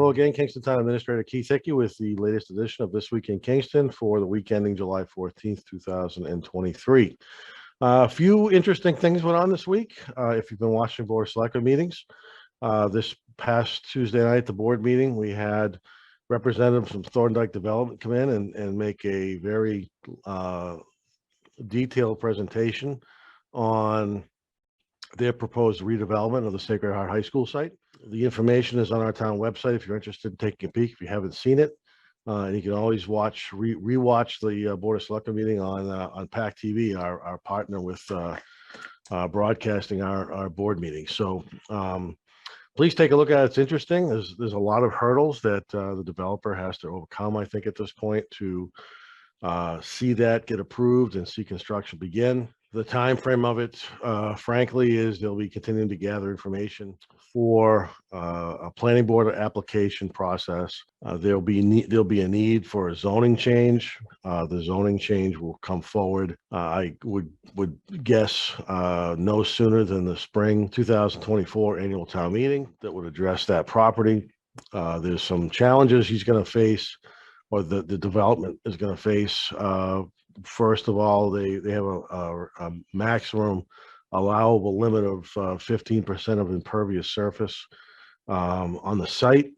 Hello again, Kingston Town Administrator Keith Hickey with the latest edition of This Week in Kingston for the week ending July 14th, 2023. A few interesting things went on this week. If you've been watching Board of Selectmen meetings, this past Tuesday night, the board meeting, we had representatives from Thorndike Development come in and make a very detailed presentation on their proposed redevelopment of the Sacred Heart High School site. The information is on our town website if you're interested in taking a peek, if you haven't seen it. And you can always rewatch the Board of Selectmen meeting on PAC TV, our partner with broadcasting our board meeting. So please take a look at it. It's interesting. There's a lot of hurdles that the developer has to overcome, I think, at this point to see that get approved and see construction begin. The time frame of it, frankly, is they'll be continuing to gather information for a planning board application process. There'll be a need for a zoning change. The zoning change will come forward. I would guess no sooner than the spring 2024 annual town meeting that would address that property. There's some challenges he's going to face, or the development is going to face. First of all, they have a maximum allowable limit of 15% of impervious surface on the site.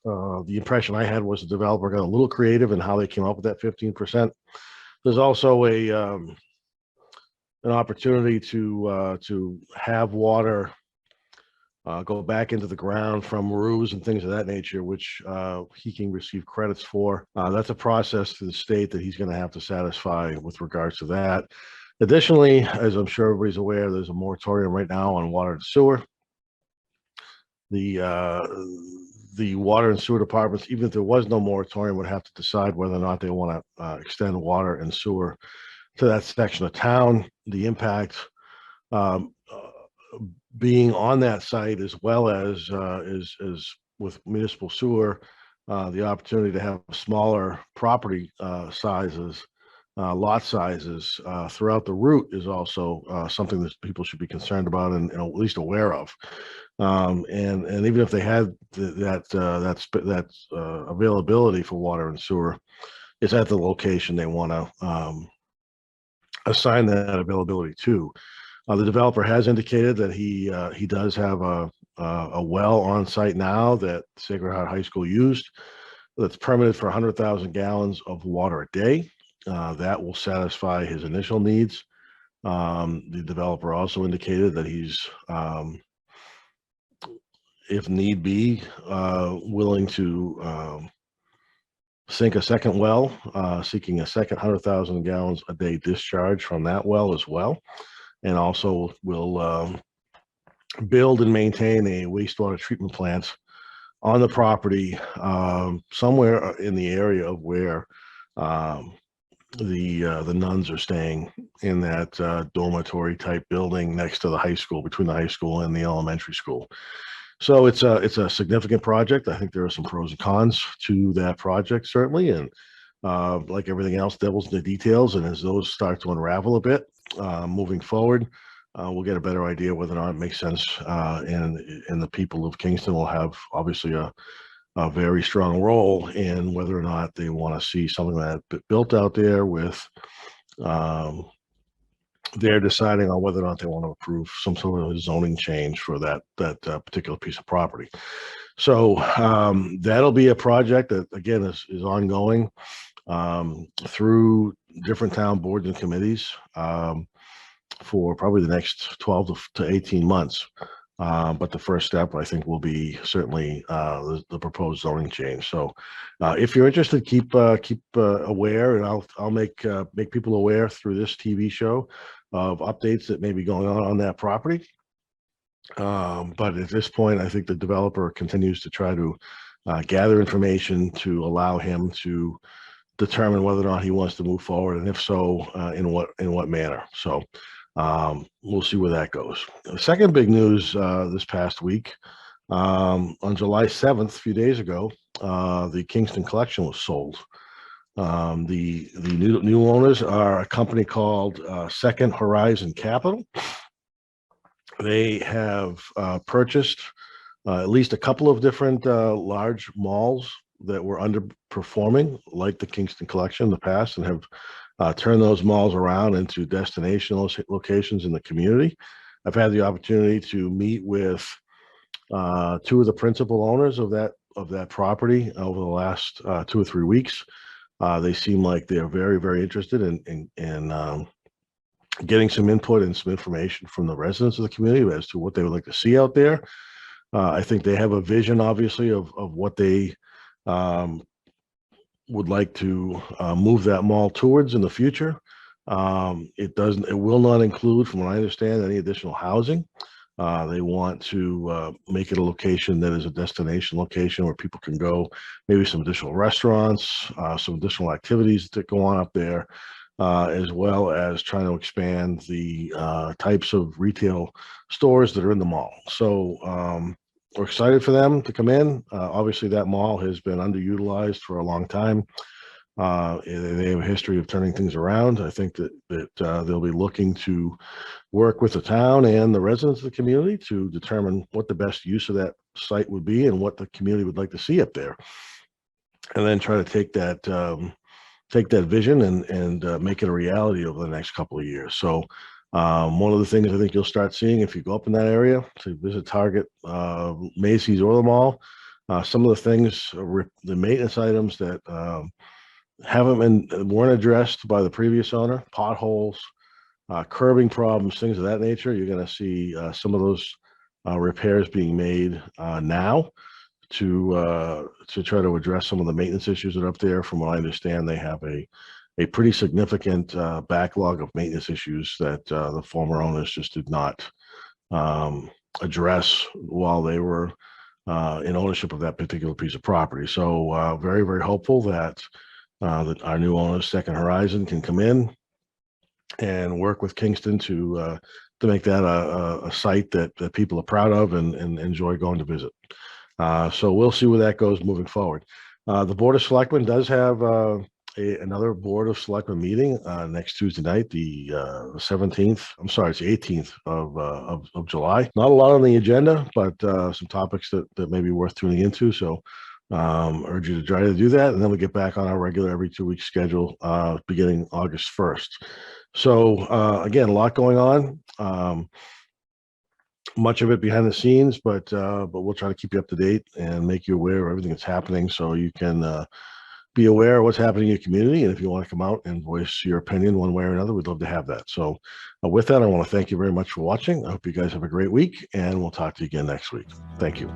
The impression I had was the developer got a little creative in how they came up with that 15%. There's also an opportunity to have water go back into the ground from roofs and things of that nature, which he can receive credits for. That's a process to the state that he's going to have to satisfy with regards to that. Additionally, as I'm sure everybody's aware, there's a moratorium right now on water and sewer. The water and sewer departments, even if there was no moratorium, would have to decide whether or not they want to extend water and sewer to that section of town. The impact being on that site, as well as with municipal sewer, the opportunity to have smaller property sizes, lot sizes throughout the route is also something that people should be concerned about and at least aware of. And even if they had that availability for water and sewer, it's at the location they want to assign that availability to. The developer has indicated that he does have a well on site now that Sacred Heart High School used that's permitted for 100,000 gallons of water a day. That will satisfy his initial needs. The developer also indicated that he's, if need be, willing to sink a second well, seeking a second 100,000 gallons a day discharge from that well as well. And also will build and maintain a wastewater treatment plant on the property somewhere in the area of where the nuns are staying, in that dormitory type building next to the high school, between the high school and the elementary school. So it's a significant project. I think there are some pros and cons to that project, certainly, and like everything else, devil's in the details. And as those start to unravel a bit moving forward, we'll get a better idea whether or not it makes sense. And the people of Kingston will have obviously a very strong role in whether or not they want to see something that built out there, with they're deciding on whether or not they want to approve some sort of zoning change for that particular piece of property. So that'll be a project that, again, is ongoing through different town boards and committees for probably the next 12 to 18 months. But the first step, I think, will be certainly the proposed zoning change. So if you're interested, keep aware, and I'll make people aware through this TV show of updates that may be going on that property. But at this point, I think the developer continues to try to gather information to allow him to determine whether or not he wants to move forward, and if so, in what manner. So we'll see where that goes. The second big news this past week, on July 7th, a few days ago, the Kingston collection was sold. The new owners are a company called Second Horizon Capital. They have purchased at least a couple of different large malls that were underperforming, like the Kingston Collection in the past, and have turned those malls around into destination locations in the community. I've had the opportunity to meet with two of the principal owners of that property over the last 2 or 3 weeks. They seem like they're very, very interested in getting some input and some information from the residents of the community as to what they would like to see out there. I think they have a vision, obviously, of what they um, would like to move that mall towards in the future. It will not include, from what I understand, any additional housing. They want to make it a location that is a destination location where people can go, maybe some additional restaurants, some additional activities that go on up there, as well as trying to expand the types of retail stores that are in the mall. So we're excited for them to come in. Obviously, that mall has been underutilized for a long time. They have a history of turning things around. I think that they'll be looking to work with the town and the residents of the community to determine what the best use of that site would be and what the community would like to see up there, and then try to take that vision and make it a reality over the next couple of years. So one of the things I think you'll start seeing if you go up in that area to visit Target, Macy's, or the mall, some of the things, the maintenance items that weren't addressed by the previous owner, potholes, curbing problems, things of that nature. You're going to see some of those repairs being made now to try to address some of the maintenance issues that are up there. From what I understand, they have a pretty significant backlog of maintenance issues that the former owners just did not address while they were in ownership of that particular piece of property. So very, very hopeful that our new owners, Second Horizon, can come in and work with Kingston to make that a site that people are proud of and enjoy going to visit. So we'll see where that goes moving forward. The Board of Selectmen does have another Board of Selectmen meeting next Tuesday night, the 17th. I'm sorry, it's the 18th of July. Not a lot on the agenda, but some topics that may be worth tuning into. So urge you to try to do that, and then we get back on our regular every 2 week schedule beginning August 1st. So again, a lot going on. Much of it behind the scenes, but we'll try to keep you up to date and make you aware of everything that's happening, so you can be aware of what's happening in your community. And if you want to come out and voice your opinion one way or another, we'd love to have that. So with that, I want to thank you very much for watching. I hope you guys have a great week, and we'll talk to you again next week. Thank you.